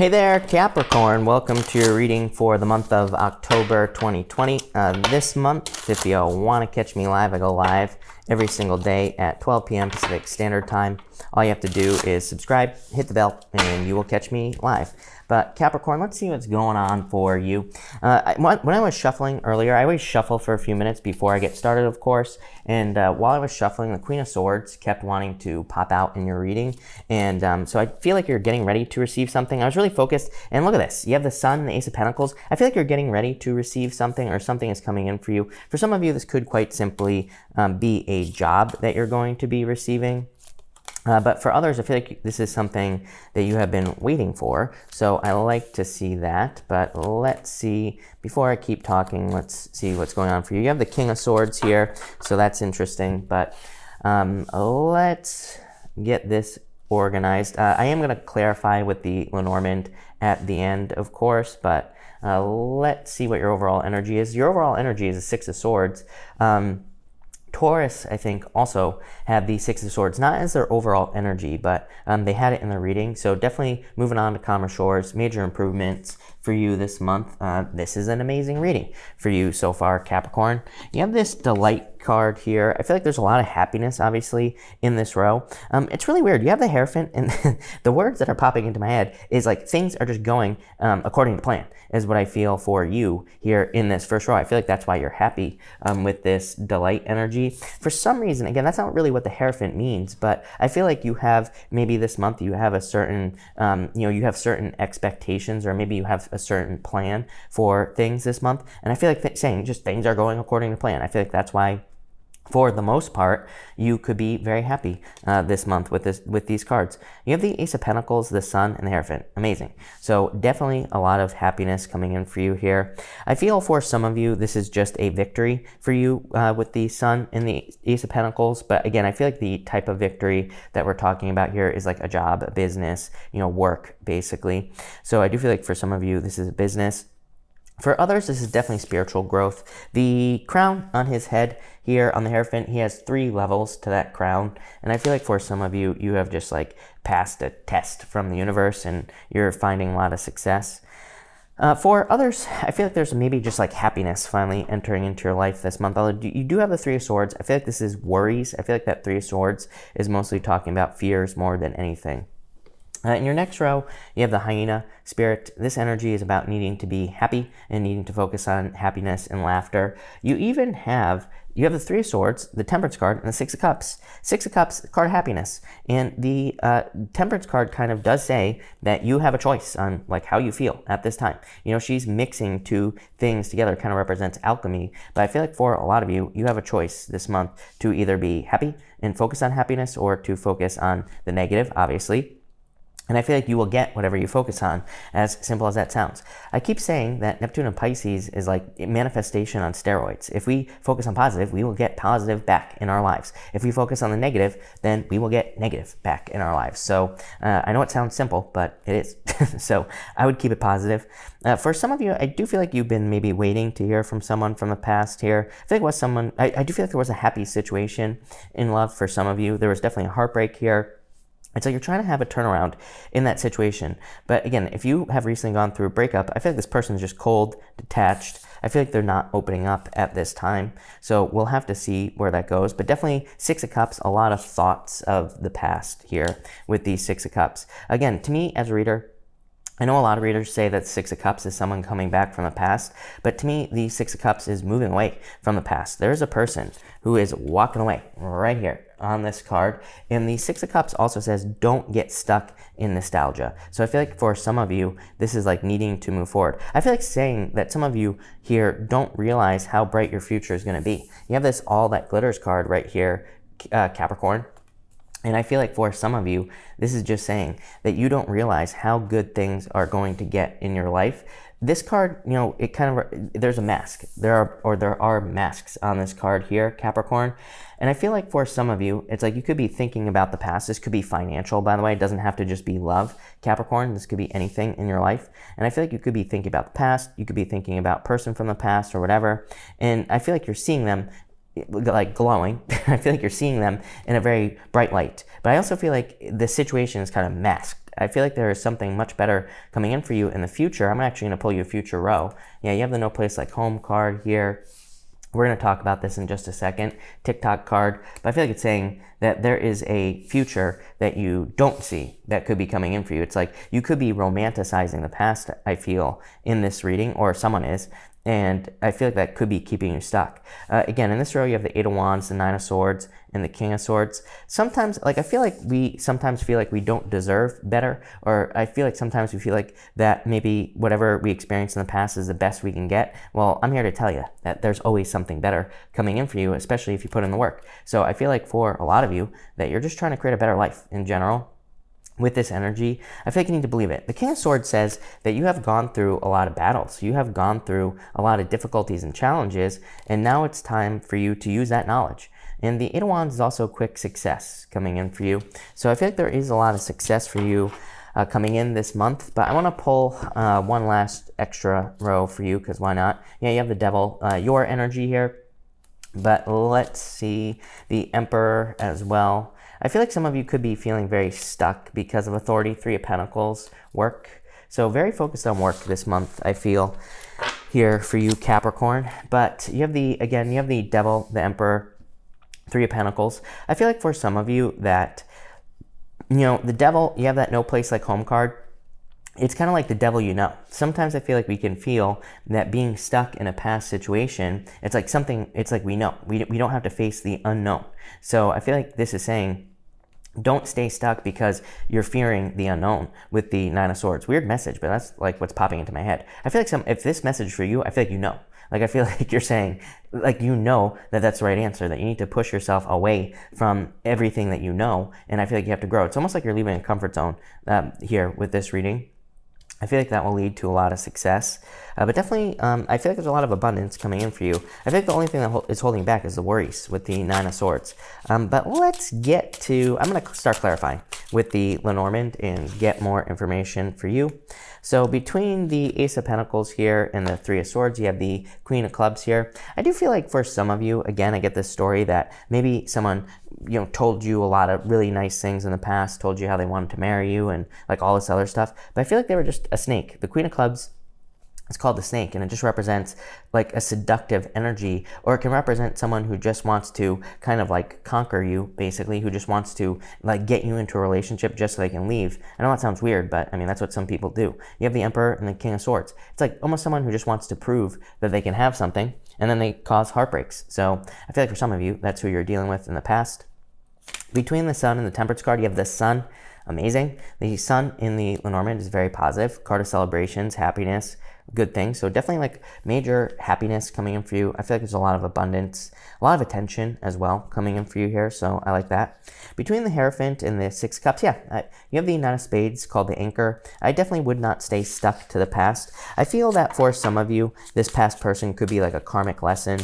Hey there, Capricorn. Welcome to your reading for the month of October 2020. This month, if you want to catch me live, I go live every single day at 12 p.m. Pacific Standard Time. All you have to do is subscribe, hit the bell, and you will catch me live. But Capricorn, let's see what's going on for you. When I was shuffling earlier, I always shuffle for a few minutes before I get started, of course. And while I was shuffling, the Queen of Swords kept wanting to pop out in your reading. And so I feel like you're getting ready to receive something. I was really focused. And look at this. You have the Sun and the Ace of Pentacles. I feel like you're getting ready to receive something, or something is coming in for you. For some of you, this could quite simply be a job that you're going to be receiving. But for others, I feel like this is something that you have been waiting for. So I like to see that. But let's see, before I keep talking, let's see what's going on for you. You have the King of Swords here, so that's interesting. But let's get this organized. I am going to clarify with the Lenormand at the end, of course, but let's see what your overall energy is. Your overall energy is a Six of Swords. Taurus, I think, also have the Six of Swords, not as their overall energy, but they had it in their reading. So definitely moving on to calmer shores, major improvements for you this month. This is an amazing reading for you so far, Capricorn. You have this Delight card here. I feel like there's a lot of happiness, obviously, in this row. It's really weird. You have the Hierophant, and the words that are popping into my head is like things are just going according to plan, is what I feel for you here in this first row. I feel like that's why you're happy with this Delight energy. For some reason, again, that's not really what the Hierophant means, but I feel like you have, maybe this month, you have a certain, you have certain expectations, or maybe you have a certain plan for things this month. And I feel like saying just things are going according to plan. I feel like that's why, for the most part, you could be very happy this month with these cards. You have the Ace of Pentacles, the Sun, and the Hierophant. Amazing. So definitely a lot of happiness coming in for you here. I feel for some of you, this is just a victory for you with the Sun and the Ace of Pentacles. But again, I feel like the type of victory that we're talking about here is like a job, a business, work, basically. So I do feel like for some of you, this is a business. For others, this is definitely spiritual growth. The crown on his head here on the Hierophant, he has 3 levels to that crown. And I feel like for some of you, you have just like passed a test from the universe and you're finding a lot of success. For others, I feel like there's maybe just like happiness finally entering into your life this month. Although you do have the Three of Swords. I feel like this is worries. I feel like that Three of Swords is mostly talking about fears more than anything. In your next row, you have the Hyena spirit. This energy is about needing to be happy and needing to focus on happiness and laughter. You have the Three of Swords, the Temperance card, and the Six of Cups. Six of Cups, card of happiness. And the Temperance card kind of does say that you have a choice on like how you feel at this time. She's mixing 2 things together, kind of represents alchemy. But I feel like for a lot of you, you have a choice this month to either be happy and focus on happiness, or to focus on the negative, obviously. And I feel like you will get whatever you focus on, as simple as that sounds. I keep saying that Neptune and Pisces is like manifestation on steroids. If we focus on positive, we will get positive back in our lives. If we focus on the negative, then we will get negative back in our lives. So I know it sounds simple, but it is. So I would keep it positive. For some of you, I do feel like you've been maybe waiting to hear from someone from the past here. I feel like it was someone, I do feel like there was a happy situation in love for some of you. There was definitely a heartbreak here. And so you're trying to have a turnaround in that situation. But again, if you have recently gone through a breakup, I feel like this person is just cold, detached. I feel like they're not opening up at this time. So we'll have to see where that goes. But definitely Six of Cups, a lot of thoughts of the past here with these Six of Cups. Again, to me as a reader, I know a lot of readers say that Six of Cups is someone coming back from the past, but to me, the Six of Cups is moving away from the past. There's a person who is walking away right here on this card, and the Six of Cups also says don't get stuck in nostalgia. So I feel like for some of you, this is like needing to move forward. I feel like saying that some of you here don't realize how bright your future is going to be. You have this All That Glitters card right here, Capricorn. And I feel like for some of you, this is just saying that you don't realize how good things are going to get in your life. This card, it kind of, there's a mask. There are masks on this card here, Capricorn. And I feel like for some of you, it's like you could be thinking about the past. This could be financial, by the way. It doesn't have to just be love, Capricorn. This could be anything in your life. And I feel like you could be thinking about the past. You could be thinking about person from the past or whatever. And I feel like you're seeing them like glowing. I feel like you're seeing them in a very bright light. But I also feel like the situation is kind of masked I feel like there is something much better coming in for you in the future. I'm actually going to pull you a future row. Yeah, you have the no place like home card here. We're going to talk about this in just a second. TikTok card. But I feel like it's saying that there is a future that you don't see that could be coming in for you. It's like you could be romanticizing the past, I feel, in this reading, or someone is. And I feel like that could be keeping you stuck. Again, in this row, you have the Eight of Wands, the Nine of Swords, and the King of Swords. Sometimes, like, I feel like we sometimes feel like we don't deserve better, or I feel like sometimes we feel like that maybe whatever we experienced in the past is the best we can get. Well, I'm here to tell you that there's always something better coming in for you, especially if you put in the work. So I feel like for a lot of you that you're just trying to create a better life in general. With this energy, I feel like you need to believe it. The King of Swords says that you have gone through a lot of battles. You have gone through a lot of difficulties and challenges, and now it's time for you to use that knowledge. And the Eight of Wands is also quick success coming in for you. So I feel like there is a lot of success for you coming in this month, but I want to pull one last extra row for you, because why not? Yeah, you have the Devil, your energy here, but let's see the Emperor as well. I feel like some of you could be feeling very stuck because of authority, Three of Pentacles, work. So very focused on work this month, I feel, here for you, Capricorn. But you have the, again, you have the Devil, the Emperor, Three of Pentacles. I feel like for some of you that, you know, the Devil, you have that no place like home card. It's kind of like the devil you know. Sometimes I feel like we can feel that being stuck in a past situation, it's like something, it's like we know. We don't have to face the unknown. So I feel like this is saying, don't stay stuck because you're fearing the unknown with the Nine of Swords. Weird message, but that's like what's popping into my head. I feel like if this message for you, I feel like you know. Like I feel like you're saying, like you know that that's the right answer, that you need to push yourself away from everything that you know, and I feel like you have to grow. It's almost like you're leaving a comfort zone here with this reading. I feel like that will lead to a lot of success. But definitely, I feel like there's a lot of abundance coming in for you. I think the only thing that is holding back is the worries with the Nine of Swords. But let's get to, I'm going to start clarifying with the Lenormand and get more information for you. So between the Ace of Pentacles here and the Three of Swords, you have the Queen of Clubs here. I do feel like for some of you, again, I get this story that maybe someone, you know, told you a lot of really nice things in the past, told you how they wanted to marry you and like all this other stuff. But I feel like they were just a snake. The Queen of Clubs, it's called the snake, and it just represents like a seductive energy, or it can represent someone who just wants to kind of like conquer you, basically, who just wants to like get you into a relationship just so they can leave. I know that sounds weird, but I mean, that's what some people do. You have the Emperor and the King of Swords. It's like almost someone who just wants to prove that they can have something, and then they cause heartbreaks. So I feel like for some of you, that's who you're dealing with in the past. Between the Sun and the Temperance card, you have the Sun. Amazing. The Sun in the Lenormand is very positive. Card of celebrations, happiness, good things. So definitely like major happiness coming in for you. I feel like there's a lot of abundance, a lot of attention as well coming in for you here. So I like that. Between the Hierophant and the Six of Cups, yeah, you have the Nine of Spades called the Anchor. I definitely would not stay stuck to the past. I feel that for some of you, this past person could be like a karmic lesson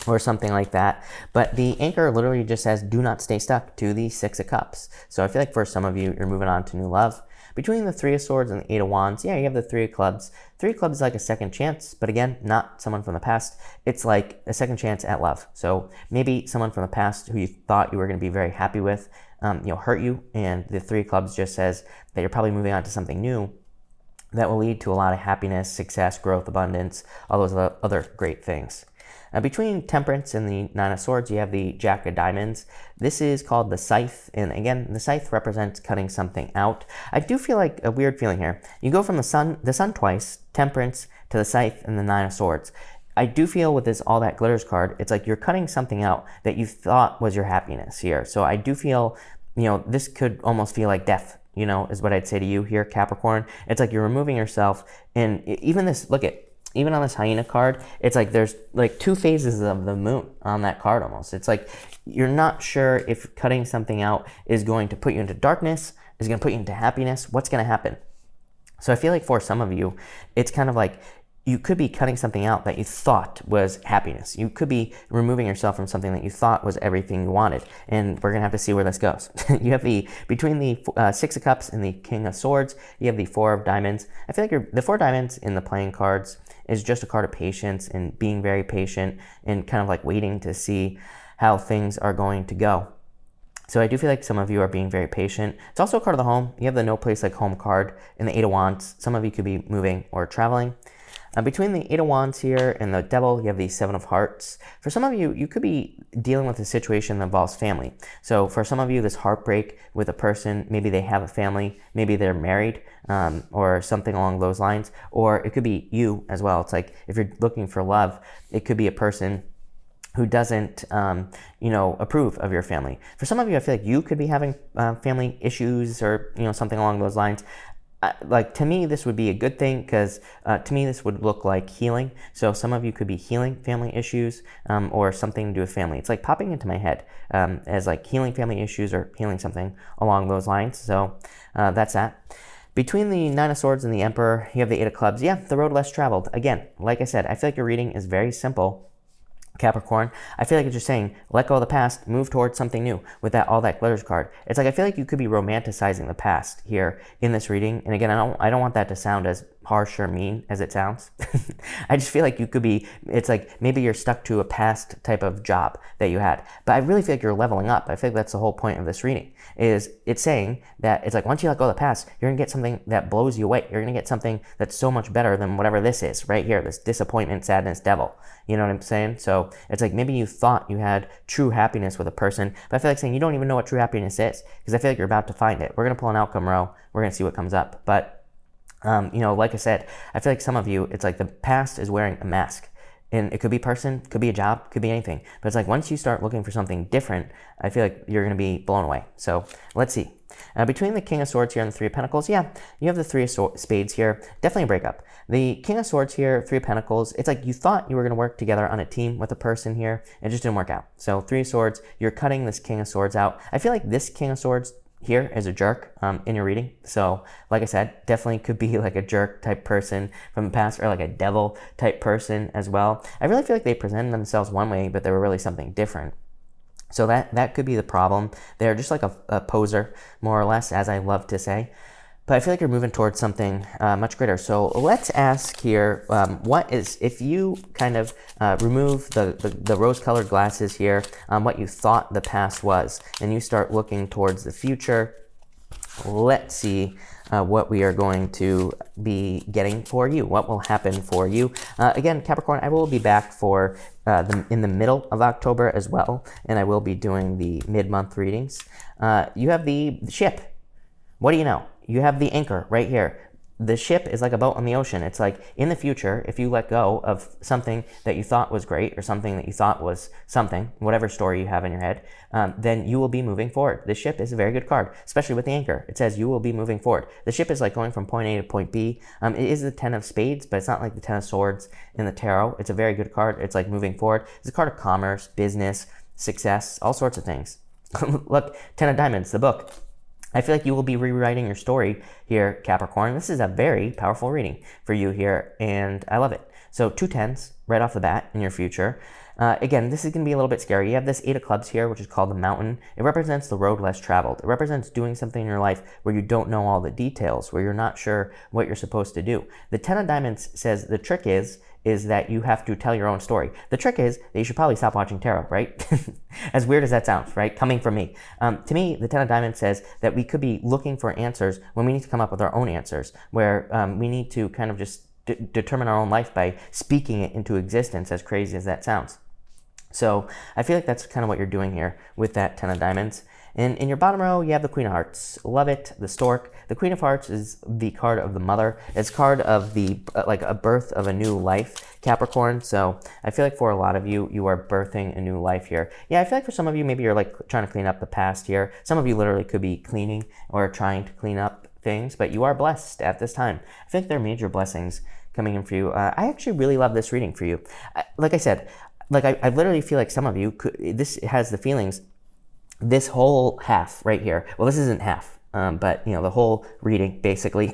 or something like that. But the Anchor literally just says, do not stay stuck to the Six of Cups. So I feel like for some of you, you're moving on to new love. Between the Three of Swords and the Eight of Wands, yeah, you have the Three of Clubs. Three of Clubs is like a second chance, but again, not someone from the past. It's like a second chance at love. So maybe someone from the past who you thought you were going to be very happy with, hurt you, and the Three of Clubs just says that you're probably moving on to something new that will lead to a lot of happiness, success, growth, abundance, all those other great things. Between Temperance and the Nine of Swords, you have the Jack of Diamonds. This is called the Scythe, and again, the Scythe represents cutting something out. I do feel like a weird feeling here. You go from the Sun twice, Temperance, to the Scythe and the Nine of Swords. I do feel with this All That Glitters card, it's like you're cutting something out that you thought was your happiness here. So I do feel, this could almost feel like death, is what I'd say to you here, Capricorn. It's like you're removing yourself, and even this, even on this hyena card, it's like there's like two phases of the moon on that card almost. It's like you're not sure if cutting something out is going to put you into darkness, is going to put you into happiness, what's going to happen. So I feel like for some of you, it's kind of like you could be cutting something out that you thought was happiness. You could be removing yourself from something that you thought was everything you wanted. And we're going to have to see where this goes. You have between the Six of Cups and the King of Swords, you have the Four of Diamonds. I feel like the Four of Diamonds in the playing cards is just a card of patience and being very patient and kind of like waiting to see how things are going to go. So I do feel like some of you are being very patient. It's also a card of the home. You have the no place like home card and the Eight of Wands. Some of you could be moving or traveling. Between the Eight of Wands here and the Devil, you have the Seven of Hearts. For some of you, you could be dealing with a situation that involves family. So for some of you, this heartbreak with a person, maybe they have a family, maybe they're married, or something along those lines. Or it could be you as well. It's like if you're looking for love, it could be a person who doesn't, approve of your family. For some of you, I feel like you could be having family issues or, something along those lines. To me, this would be a good thing because to me, this would look like healing. So some of you could be healing family issues or something to do with family. It's like popping into my head as like healing family issues or healing something along those lines. So that's that. Between the Nine of Swords and the Emperor, you have the Eight of Clubs. Yeah, the road less traveled. Again, like I said, I feel like your reading is very simple. Capricorn, I feel like it's just saying, let go of the past, move towards something new with all that glitters card. It's like, I feel like you could be romanticizing the past here in this reading. And again, I don't want that to sound as harsh or mean as it sounds. I just feel like you could be, it's like maybe you're stuck to a past type of job that you had, but I really feel like you're leveling up. I feel like that's the whole point of this reading, is it's saying that it's like, once you let go of the past, you're gonna get something that blows you away. You're gonna get something that's so much better than whatever this is right here, this disappointment, sadness, devil. You know what I'm saying? So it's like maybe you thought you had true happiness with a person, but I feel like saying you don't even know what true happiness is, because I feel like you're about to find it. We're gonna pull an outcome row. We're gonna see what comes up, but like I said, I feel like some of you, it's like the past is wearing a mask, and it could be a person, could be a job, could be anything. But it's like once you start looking for something different, I feel like you're going to be blown away. So let's see. Between the King of Swords here and the Three of Pentacles, yeah, you have the Three of Spades here. Definitely a breakup. The King of Swords here, Three of Pentacles, it's like you thought you were going to work together on a team with a person here. It just didn't work out. So Three of Swords, you're cutting this King of Swords out. I feel like this King of Swords here is a jerk in your reading. So like I said, definitely could be like a jerk type person from the past, or like a devil type person as well. I really feel like they presented themselves one way, but they were really something different. So that could be the problem. They're just like a poser, more or less, as I love to say. But I feel like you're moving towards something much greater. So let's ask here, what is, if you kind of remove the rose-colored glasses here, what you thought the past was, and you start looking towards the future, let's see what we are going to be getting for you. What will happen for you? Again, Capricorn, I will be back for in the middle of October as well, and I will be doing the mid-month readings. You have the ship. What do you know? You have the anchor right here. The ship is like a boat on the ocean. It's like in the future, if you let go of something that you thought was great, or something that you thought was something, whatever story you have in your head, then you will be moving forward. The ship is a very good card, especially with the anchor. It says you will be moving forward. The ship is like going from point A to point B. It is the Ten of Spades, but it's not like the Ten of Swords in the tarot. It's a very good card. It's like moving forward. It's a card of commerce, business, success, all sorts of things. Look, Ten of Diamonds, the book. I feel like you will be rewriting your story here, Capricorn. This is a very powerful reading for you here, and I love it. So 2 tens right off the bat in your future. Again, this is going to be a little bit scary. You have this Eight of Clubs here, which is called the Mountain. It represents the road less traveled. It represents doing something in your life where you don't know all the details, where you're not sure what you're supposed to do. The Ten of Diamonds says the trick is that you have to tell your own story. The trick is that you should probably stop watching tarot, right? As weird as that sounds, right? Coming from me. To me, the Ten of Diamonds says that we could be looking for answers when we need to come up with our own answers, where we need to kind of just determine our own life by speaking it into existence, as crazy as that sounds. So I feel like that's kind of what you're doing here with that Ten of Diamonds. And in your bottom row, you have the Queen of Hearts. Love it, the Stork. The Queen of Hearts is the card of the mother. It's card of the, like a birth of a new life, Capricorn. So I feel like for a lot of you, you are birthing a new life here. Yeah, I feel like for some of you, maybe you're like trying to clean up the past here. Some of you literally could be cleaning or trying to clean up things, but you are blessed at this time. I think there are major blessings coming in for you. I actually really love this reading for you. Like I said, I literally feel like some of you this has the feelings, this whole half right here. Well, this isn't half, but the whole reading basically,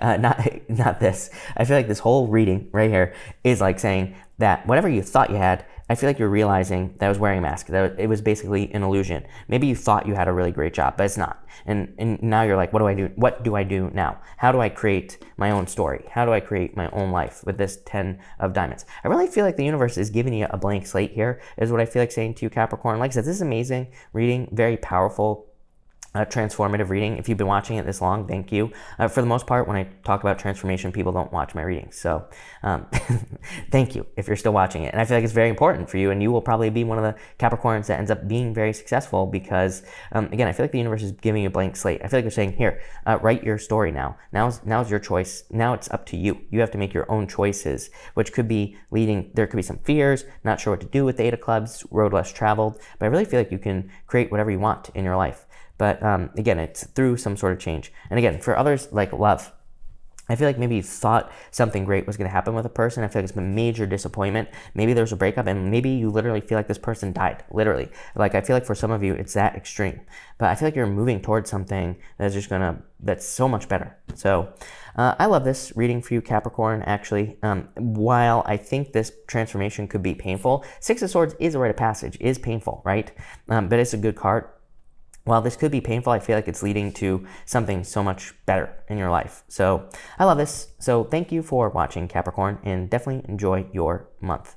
not this. I feel like this whole reading right here is like saying that whatever you thought you had, I feel like you're realizing that I was wearing a mask, that it was basically an illusion. Maybe you thought you had a really great job, but it's not. And now you're like, what do I do? What do I do now? How do I create my own story? How do I create my own life with this 10 of diamonds? I really feel like the universe is giving you a blank slate here, is what I feel like saying to you, Capricorn. Like I said, this is amazing reading, very powerful, transformative reading. If you've been watching it this long, thank you. For the most part, when I talk about transformation, people don't watch my readings. So thank you if you're still watching it. And I feel like it's very important for you, and you will probably be one of the Capricorns that ends up being very successful because, again, I feel like the universe is giving you a blank slate. I feel like you're saying, here, write your story now. Now's your choice. Now it's up to you. You have to make your own choices, which could be there could be some fears, not sure what to do with the Eight of Clubs, road less traveled. But I really feel like you can create whatever you want in your life. But again, it's through some sort of change. And again, for others, like love, I feel like maybe you thought something great was going to happen with a person. I feel like it's been a major disappointment. Maybe there's a breakup, and maybe you literally feel like this person died, literally. Like, I feel like for some of you, it's that extreme. But I feel like you're moving towards something that's so much better. So I love this reading for you, Capricorn, actually. While I think this transformation could be painful, Six of Swords is a rite of passage, is painful, right? But it's a good card. While this could be painful, I feel like it's leading to something so much better in your life. So I love this. So thank you for watching, Capricorn, and definitely enjoy your month.